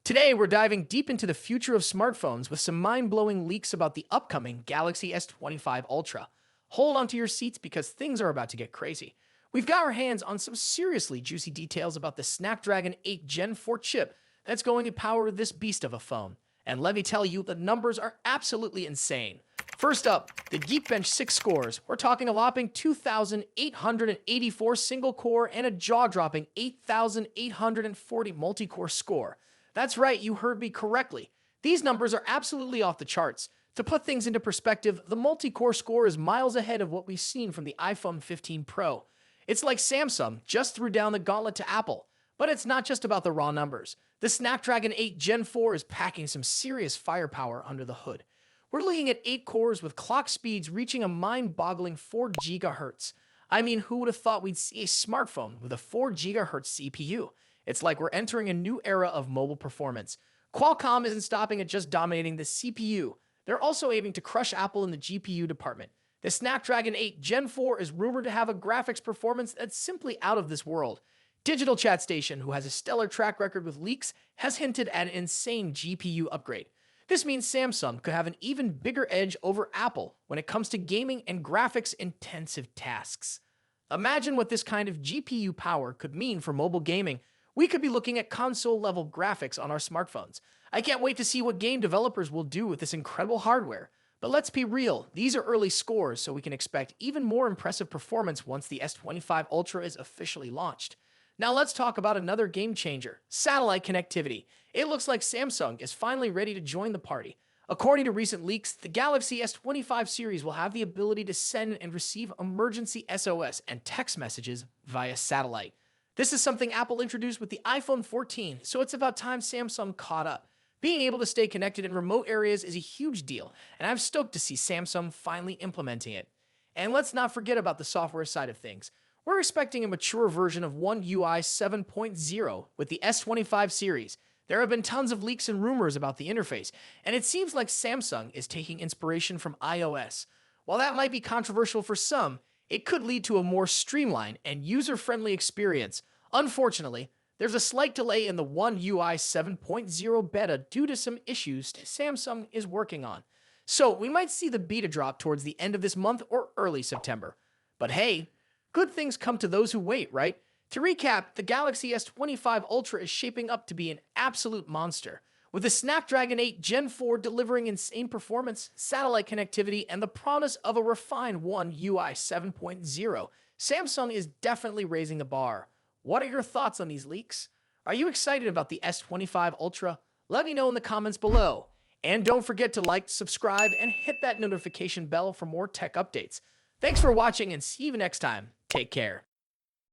Today, we're diving deep into the future of smartphones with some mind-blowing leaks about the upcoming Galaxy S25 Ultra. Hold onto your seats because things are about to get crazy. We've got our hands on some seriously juicy details about the Snapdragon 8 Gen 4 chip that's going to power this beast of a phone. And let me tell you, the numbers are absolutely insane. First up, the Geekbench 6 scores. We're talking a whopping 2,884 single-core and a jaw-dropping 8,840 multi-core score. That's right, you heard me correctly. These numbers are absolutely off the charts. To put things into perspective, the multi-core score is miles ahead of what we've seen from the iPhone 15 Pro. It's like Samsung just threw down the gauntlet to Apple. But it's not just about the raw numbers. The Snapdragon 8 Gen 4 is packing some serious firepower under the hood. We're looking at 8 cores with clock speeds reaching a mind-boggling 4 GHz. I mean, who would have thought we'd see a smartphone with a 4 GHz CPU? It's like we're entering a new era of mobile performance. Qualcomm isn't stopping at just dominating the CPU. They're also aiming to crush Apple in the GPU department. The Snapdragon 8 Gen 4 is rumored to have a graphics performance that's simply out of this world. Digital Chat Station, who has a stellar track record with leaks, has hinted at an insane GPU upgrade. This means Samsung could have an even bigger edge over Apple when it comes to gaming and graphics-intensive tasks. Imagine what this kind of GPU power could mean for mobile gaming. We could be looking at console-level graphics on our smartphones. I can't wait to see what game developers will do with this incredible hardware. But let's be real, these are early scores, so we can expect even more impressive performance once the S25 Ultra is officially launched. Now let's talk about another game changer, satellite connectivity. It looks like Samsung is finally ready to join the party. According to recent leaks, the Galaxy S25 series will have the ability to send and receive emergency SOS and text messages via satellite. This is something Apple introduced with the iPhone 14, so it's about time Samsung caught up. Being able to stay connected in remote areas is a huge deal, and I'm stoked to see Samsung finally implementing it. And let's not forget about the software side of things. We're expecting a mature version of One UI 7.0 with the S25 series. There have been tons of leaks and rumors about the interface, and it seems like Samsung is taking inspiration from iOS. While that might be controversial for some, it could lead to a more streamlined and user-friendly experience. Unfortunately, there's a slight delay in the One UI 7.0 beta due to some issues Samsung is working on. So we might see the beta drop towards the end of this month or early September. But hey, good things come to those who wait, right? To recap, the Galaxy S25 Ultra is shaping up to be an absolute monster. With the Snapdragon 8 Gen 4 delivering insane performance, satellite connectivity, and the promise of a refined One UI 7.0, Samsung is definitely raising the bar. What are your thoughts on these leaks? Are you excited about the S25 Ultra? Let me know in the comments below. And don't forget to like, subscribe, and hit that notification bell for more tech updates. Thanks for watching and see you next time. Take care.